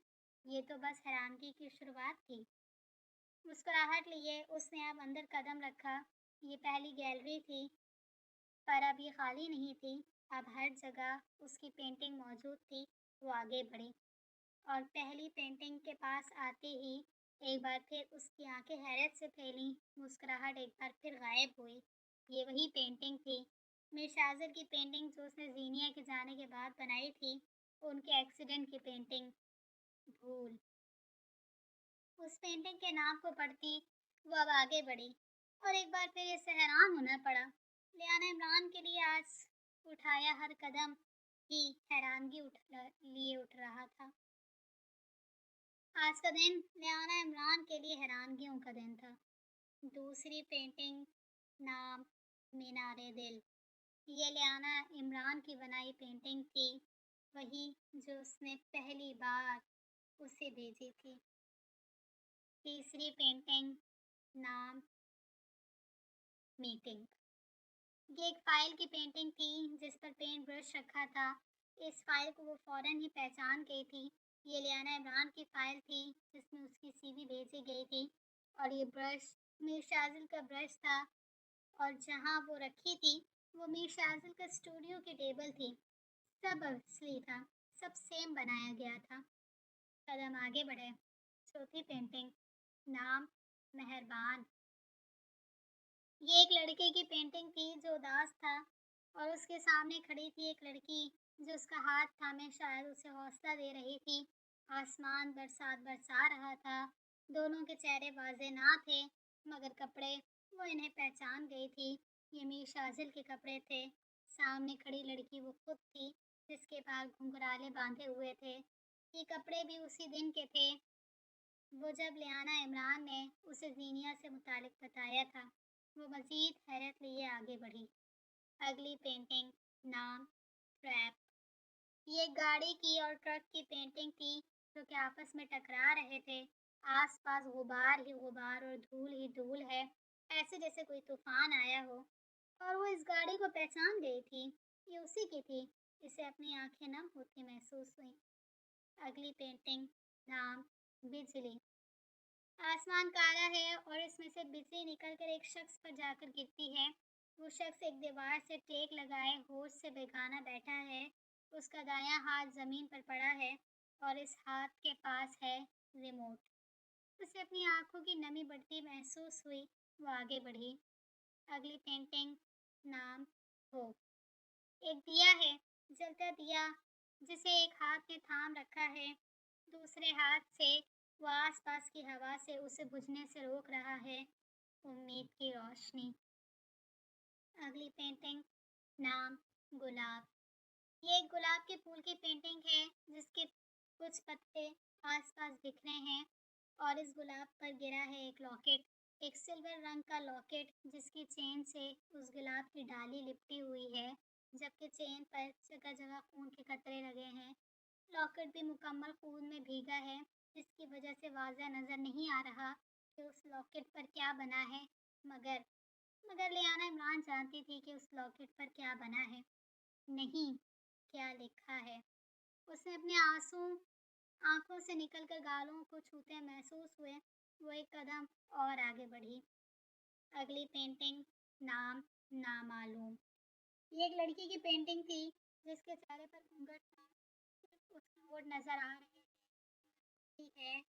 ये तो बस हैरानगी की शुरुआत थी। मुस्कुराहट लिए उसने अब अंदर कदम रखा। ये पहली गैलरी थी, पर अब ये खाली नहीं थी। अब हर जगह उसकी पेंटिंग मौजूद थी। वो आगे बढ़ी और पहली पेंटिंग के पास आते ही एक बार फिर उसकी आंखें हैरत से फैली। मुस्कुराहट एक बार फिर गायब हुई। ये वही पेंटिंग थी, मीर शाजिल की पेंटिंग जो उसने जीनिया के जाने के बाद बनाई थी, उनके एक्सीडेंट की पेंटिंग। भूल। उस पेंटिंग के नाम को पढ़ती वो अब आगे बढ़ी और एक बार फिर इसे हैरान होना पड़ा। लियाना इमरान के लिए आज उठाया हर कदम ही हैरानगी लिए उठ रहा था। आज का दिन लियाना इमरान के लिए हैरानगियों का दिन था। दूसरी पेंटिंग, नाम मीनारे दिल। ये लियाना इमरान की बनाई पेंटिंग थी, वही जो उसने पहली बार उसे भेजी थी। तीसरी पेंटिंग, नाम मीटिंग। ये एक फाइल की पेंटिंग थी जिस पर पेंट ब्रश रखा था। इस फाइल को वो फौरन ही पहचान गई थी। ये लियाना इमरान की फ़ाइल थी जिसमें उसकी सीवी भेजी गई थी, और ये ब्रश मीर शाजिल का ब्रश था, और जहाँ वो रखी थी वो मीर शाजिल का स्टूडियो की टेबल थी। सब असली था, सब सेम बनाया गया था। कदम आगे बढ़े। चौथी पेंटिंग, नाम मेहरबान। ये एक लड़के की पेंटिंग थी जो उदास था, और उसके सामने खड़ी थी एक लड़की जो उसका हाथ थामे शायद उसे हौसला दे रही थी। आसमान बरसात बरसा रहा था। दोनों के चेहरे वाजे ना थे, मगर कपड़े वो इन्हें पहचान गई थी। ये मीर शाजिल के कपड़े थे। सामने खड़ी लड़की वो खुद थी जिसके बाल घुंघराले बांधे हुए थे। ये कपड़े भी उसी दिन के थे वो जब लियाना इमरान ने उसे जीनिया से मुतालिक बताया था। वो मज़ीद हैरत लिए आगे बढ़ी। अगली पेंटिंग, नाम ट्रैप। ये गाड़ी की और ट्रक की पेंटिंग थी जो कि आपस में टकरा रहे थे। आसपास गुबार ही गुबार और धूल ही धूल है, ऐसे जैसे कोई तूफान आया हो। और वो इस गाड़ी को पहचान गई थी, ये उसी की थी। इसे अपनी आंखें नम होती महसूस हुई। अगली पेंटिंग, नाम बिजली। आसमान काला है और इसमें से बिजली निकलकर एक शख्स पर जाकर गिरती है। वो शख्स एक दीवार से टेक लगाए होश से बेगाना बैठा है। उसका दायां हाथ जमीन पर पड़ा है और इस हाथ के पास है रिमोट। उसे अपनी आंखों की नमी बढ़ती महसूस हुई। वो आगे बढ़ी। अगली पेंटिंग, नाम होप। एक दिया है, जलता दिया, जिसे एक हाथ में थाम रखा है, दूसरे हाथ से वो आसपास की हवा से उसे बुझने से रोक रहा है। उम्मीद की रोशनी। अगली पेंटिंग, नाम गुलाब। ये एक गुलाब के फूल की पेंटिंग है जिसके कुछ पत्ते आसपास बिखरे हैं, और इस गुलाब पर गिरा है एक लॉकेट, एक सिल्वर रंग का लॉकेट जिसकी चेन से उस गुलाब की डाली लिपटी हुई है, जबकि चेन पर जगह जगह खून के कतरे लगे हैं। लॉकेट भी मुकम्मल खून में भीगा है, जिसकी वजह से वाज़ह नज़र नहीं आ रहा कि उस लॉकेट पर क्या बना है। मगर मगर लियाना इमरान जानती थी कि उस लॉकेट पर क्या बना है, नहीं, क्या लिखा है। उसने अपने आंसू आंखों से निकलकर गालों को छूते महसूस हुए। वो एक कदम और आगे बढ़ी। अगली पेंटिंग, नाम नामालूम। ये एक लड़की की पेंटिंग थी जिसके चेहरे पर घूंघट था, सिर्फ उसकी होठ नजर आ रही है।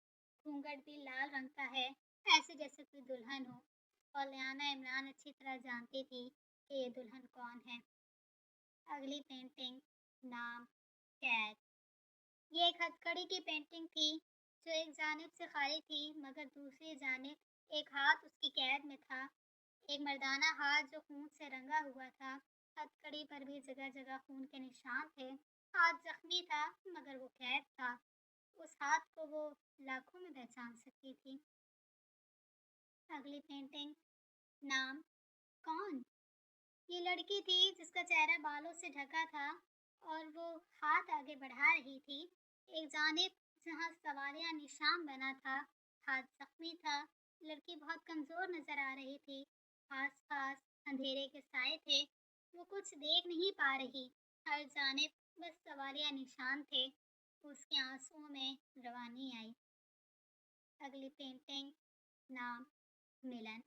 घूंघट भी लाल रंग का है, ऐसे जैसे कोई दुल्हन हो। और लियाना इमरान अच्छी तरह जानती थी कि ये दुल्हन कौन है। अगली पेंटिंग, नाम कैद। ये एक हथकड़ी की पेंटिंग थी जो एक जानिब से खाली थी, मगर दूसरी जानिब एक हाथ उसकी कैद में था। एक मर्दाना हाथ जो खून से रंगा हुआ था। हथकड़ी पर भी जगह जगह खून के निशान थे। हाथ जख्मी था, मगर वो कैद था। उस हाथ को वो लाखों में पहचान सकती थी। अगली पेंटिंग, नाम कौन। ये लड़की थी जिसका चेहरा बालों से ढका था, और वो हाथ आगे बढ़ा रही थी। एक जानिब जहाँ सवालिया निशान बना था, हाथ जख्मी था। लड़की बहुत कमज़ोर नज़र आ रही थी। आसपास अंधेरे के साए थे। वो कुछ देख नहीं पा रही। हर जानिब बस सवालिया निशान थे। उसके आंसुओं में रवानी आई। अगली पेंटिंग, नाम मिलन।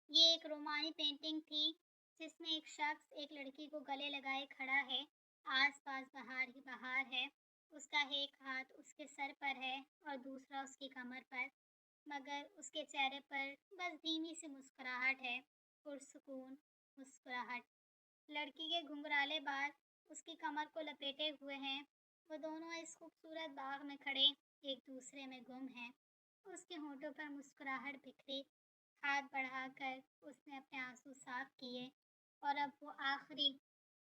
ये एक रोमानी पेंटिंग थी जिसमें एक शख्स एक लड़की को गले लगाए खड़ा है। आसपास बहार ही बहार है। उसका एक हाथ उसके सर पर है और दूसरा उसकी कमर पर, मगर उसके चेहरे पर बस धीमी सी मुस्कुराहट है, पुरसुकून मुस्कुराहट। लड़की के घुंघराले बाल उसकी कमर को लपेटे हुए हैं। वो दोनों इस खूबसूरत बाग में खड़े एक दूसरे में गुम हैं। उसके होठों पर मुस्कुराहट बिखरी। हाथ बढ़ाकर उसने अपने आंसू साफ किए, और अब वो आखिरी,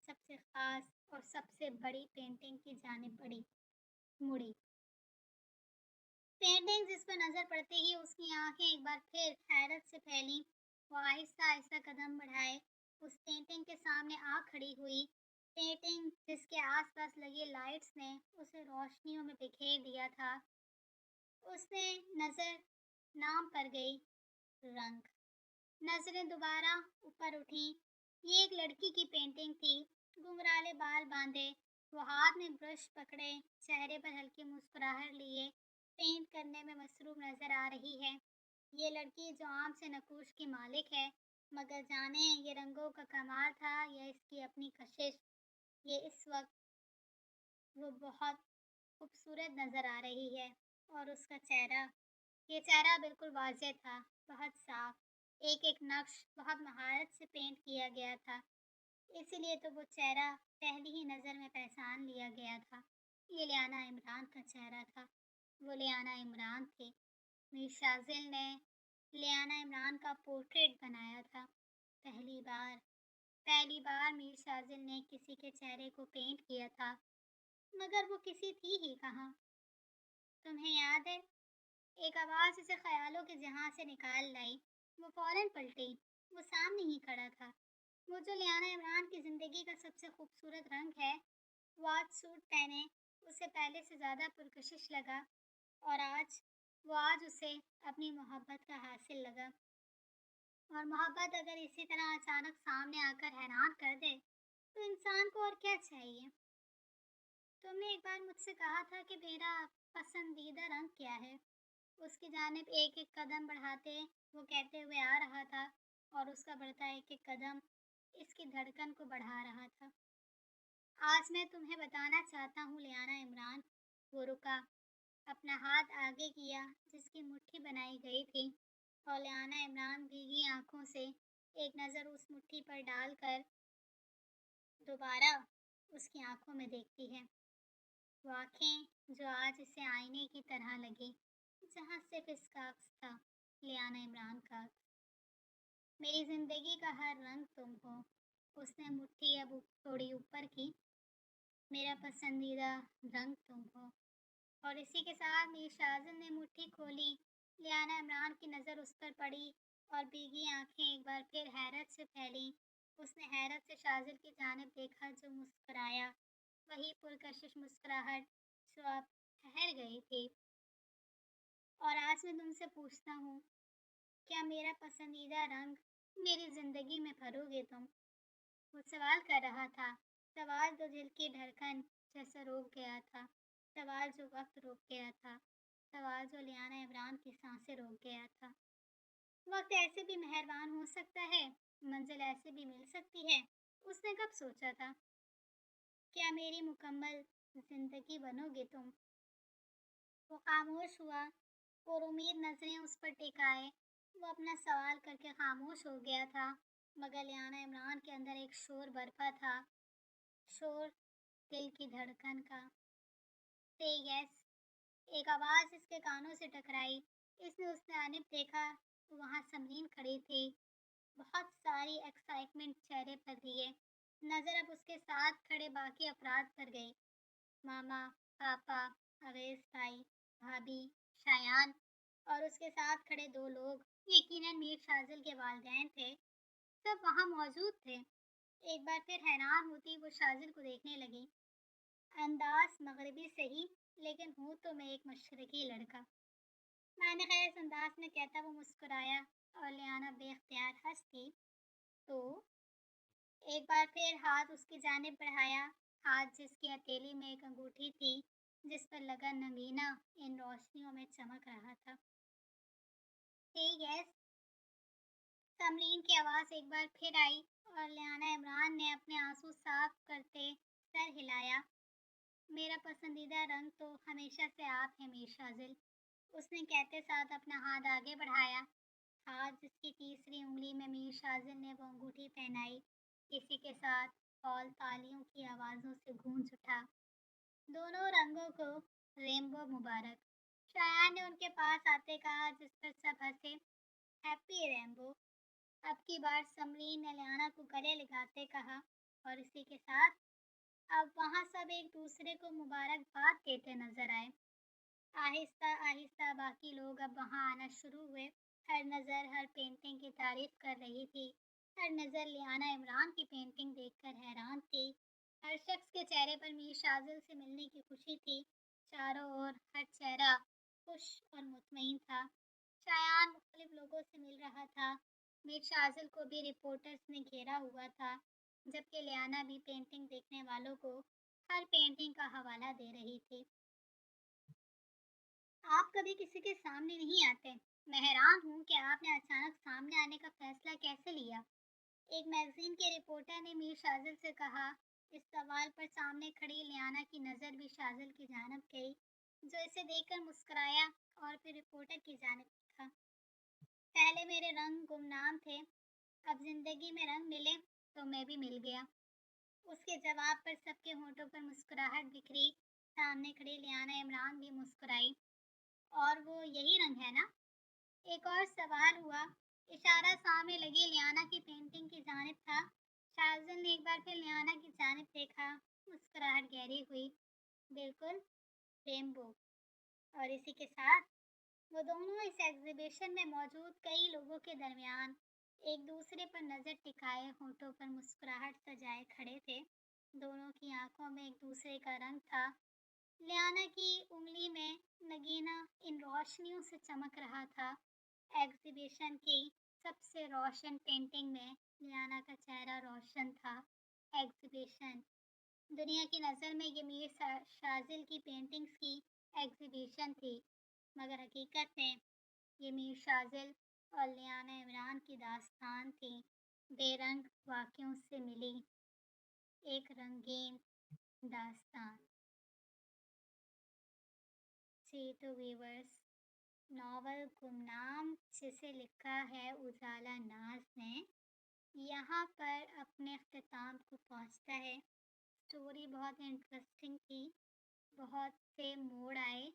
सबसे खास और सबसे बड़ी पेंटिंग की जानिब मुड़ी। पेंटिंग जिस पर नजर पड़ते ही उसकी आंखें एक बार फिर हैरत से फैली। वो आहिस्ता आहिस्ता कदम बढ़ाए उस पेंटिंग के सामने आ खड़ी हुई। पेंटिंग जिसके आसपास लगी लाइट्स ने उसे रोशनियों में बिखेर दिया था। उसने नजर नाम पर गई, रंग। नजरें दोबारा ऊपर उठी। ये एक लड़की की पेंटिंग थी, घुंघराले बाल बांधे, वो हाथ में ब्रश पकड़े, चेहरे पर हल्की मुस्कुराहट लिए पेंट करने में मसरूफ नजर आ रही है। ये लड़की जो आम से नकूश की मालिक है, मगर जाने ये रंगों का कमाल था या इसकी अपनी कशिश, ये इस वक्त वो बहुत खूबसूरत नजर आ रही है। और उसका चेहरा, ये चेहरा बिल्कुल वाज़ेह था, बहुत साफ, एक एक नक्श बहुत महारत से पेंट किया गया था। इसीलिए तो वो चेहरा पहली ही नज़र में पहचान लिया गया था। ये लियाना इमरान का चेहरा था। वो लियाना इमरान थी। मीर शाजिल ने लियाना इमरान का पोर्ट्रेट बनाया था। पहली बार मीर शाजिल ने किसी के चेहरे को पेंट किया था, मगर वो किसी थी ही कहाँ। तुम्हें याद है? एक आवाज़ उसे ख्यालों के जहां से निकाल लाई। वो फौरन पलटी। वो सामने ही खड़ा था। वो जो लियाना इमरान की ज़िंदगी का सबसे खूबसूरत रंग है। वो आज सूट पहने उसे पहले से ज़्यादा पुरकशिश लगा, और वो आज उसे अपनी मोहब्बत का हासिल लगा। और मोहब्बत अगर इसी तरह अचानक सामने आकर हैरान कर दे, तो इंसान को और क्या चाहिए। तुमने एक बार मुझसे कहा था कि मेरा पसंदीदा रंग क्या है। उसकी जानिब एक एक कदम बढ़ाते वो कहते हुए आ रहा था, और उसका बढ़ता एक एक कदम इसकी धड़कन को बढ़ा रहा था। आज मैं तुम्हें बताना चाहता हूँ लियाना इमरान। वो रुका, अपना हाथ आगे किया जिसकी मुट्ठी बनाई गई थी, और लियाना इमरान भीगी आंखों से एक नज़र उस मुट्ठी पर डालकर दोबारा उसकी आंखों में देखती है। वो आंखें जो आज इसे आईने की तरह लगी, जहाँ सिर्फ इसका अक्स था, लियाना इमरान का अक्स। मेरी जिंदगी का हर रंग तुम हो। उसने मुट्ठी अब थोड़ी ऊपर की। मेरा पसंदीदा रंग तुम हो। और इसी के साथ मीर शाजिल ने मुट्ठी खोली। लियाना इमरान की नज़र उस पर पड़ी, और भीगी आंखें एक बार फिर हैरत से फैली। उसने हैरत से शाजिल की जानिब देखा, जो मुस्कुराया, वही पुरकशिश मुस्कुराहट जो अब ठहर गई थी। और आज मैं तुमसे पूछता हूँ, क्या मेरा पसंदीदा रंग मेरी ज़िंदगी में भरोगे तुम? वो सवाल कर रहा था, सवाल जो दिल की धड़कन जैसे रोक गया था, सवाल जो वक्त रोक गया था, सवाल जो लियाना इमरान की सांसें रोक गया था। वक्त ऐसे भी मेहरबान हो सकता है, मंजिल ऐसे भी मिल सकती है। उसने कब सोचा था? क्या मेरी मुकम्मल जिंदगी बनोगे तुम? वो खामोश हुआ, और उम्मीद नजरें उस पर टिकाए। वो अपना सवाल करके खामोश हो गया था, मगर लियाना इमरान के अंदर एक शोर बरपा था, शोर दिल की धड़कन का। से यस, एक आवाज़ इसके कानों से टकराई। इसने उसने आनिब देखा, तो वहाँ समरीन खड़ी थी, बहुत सारी एक्साइटमेंट चेहरे पर लिए। नज़र अब उसके साथ खड़े बाकी अफराद पर गई। मामा, पापा, अवैस भाई, भाभी, शायान, और उसके साथ खड़े दो लोग, यकीनन मीर शाजिल के वालिदैन थे। सब वहाँ मौजूद थे। एक बार फिर हैरान होती वो शाजिल को देखने लगी। अंदाज मगरबी सही, लेकिन हूँ तो मैं एक मशरकी लड़का। मैंने खैर इस अंदाज में कहता वो मुस्कुराया, और लियाना बेख्तियार हंस दी। तो एक बार फिर हाथ उसकी जानिब बढ़ाया, हाथ जिसकी हथेली में एक अंगूठी थी, जिस पर लगा नगीना इन रोशनियों में चमक रहा था। यस, समरीन की आवाज़ एक बार फिर आई, और लियाना इमरान ने अपने आंसू साफ करते सर हिलाया। मेरा पसंदीदा रंग तो हमेशा से आप हैं मीर शाजिल। उसने कहते साथ अपना हाथ आगे बढ़ाया, हाथ जिसकी तीसरी उंगली में मीर शाजिल ने वो अंगूठी पहनाई। इसी के साथ हॉल तालियों की आवाज़ों से गूंज उठा। दोनों रंगों को रेनबो मुबारक। शायान ने उनके पास आते कहा, जिस पर सब हंसे। Happy rainbow. अब की बार समरीन ने लियाना को गले लगाते कहा, और इसी के साथ अब वहाँ सब एक दूसरे को मुबारकबाद देते नजर आए। आहिस्ता आहिस्ता बाकी लोग अब वहाँ आना शुरू हुए। हर नज़र हर पेंटिंग की तारीफ कर रही थी। हर नज़र लियाना इमरान की पेंटिंग देखकर हैरान थी। हर शख्स के चेहरे पर मीर शाजिल से मिलने की खुशी थी। चारों ओर हर चेहरा खुश और मुतमईन था। शायान मुख्तलिफ लोगों से मिल रहा था। मीर शाजिल को भी रिपोर्टर्स ने घेरा हुआ था, जबकि लियाना भी पेंटिंग देखने वालों को हर पेंटिंग का हवाला दे रही थी। आप कभी किसी के सामने नहीं आते। मैं हैरान हूँ कि आपने अचानक सामने आने का फैसला कैसे लिया। एक मैगजीन के रिपोर्टर ने मीर शाजिल से कहा। इस सवाल पर सामने खड़ी लियाना की नज़र भी शाजिल की जानिब गई, जो इसे देखकर मुस्कुराया और फिर रिपोर्टर की जानिब देखा। पहले मेरे रंग गुमनाम थे, अब जिंदगी में रंग मिले तो मैं भी मिल गया। उसके जवाब पर सबके होठों पर मुस्कुराहट बिखरी। सामने खड़ी लियाना इमरान भी मुस्कुराई। और वो यही रंग है ना? एक और सवाल हुआ। इशारा सामने लगी लियाना की पेंटिंग की जानिब था। शाजिल ने एक बार फिर लियाना की जानिब देखा। मुस्कुराहट गहरी हुई। बिल्कुल, रेनबो। और इसी के साथ वो दोनों इस एग्जीबिशन में मौजूद कई लोगों के दरमियान एक दूसरे पर नज़र टिकाए, होठों पर मुस्कुराहट सजाए खड़े थे। दोनों की आंखों में एक दूसरे का रंग था। लियाना की उंगली में नगीना इन रोशनियों से चमक रहा था। एग्जीबिशन की सबसे रोशन पेंटिंग में लियाना का चेहरा रोशन था। एग्जीबिशन दुनिया की नज़र में ये मीर शाजिल की पेंटिंग्स की एग्जीबिशन थी, मगर हकीकत में ये मीर शाजिल और लियाना इमरान की दास्तान थी। बेरंग वाक़ियों से मिली एक रंगीन दास्तान। जी तो व्यूवर्स, नावल गुमनाम जिसे लिखा है उजाला नाज ने, यहाँ पर अपने अख्ताम को पहुँचता है। स्टोरी बहुत इंटरेस्टिंग थी, बहुत से मोड़ आए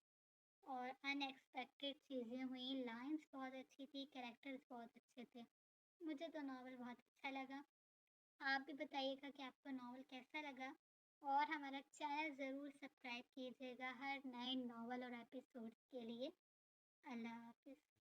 और अनएक्सपेक्टेड चीज़ें हुई। लाइंस बहुत अच्छी थी, कैरेक्टर्स बहुत अच्छे थे। मुझे तो नावल बहुत अच्छा लगा। आप भी बताइएगा कि आपको नावल कैसा लगा, और हमारा चैनल ज़रूर सब्सक्राइब कीजिएगा हर नए नावल और एपिसोड्स के लिए। अल्लाह हाफिज़।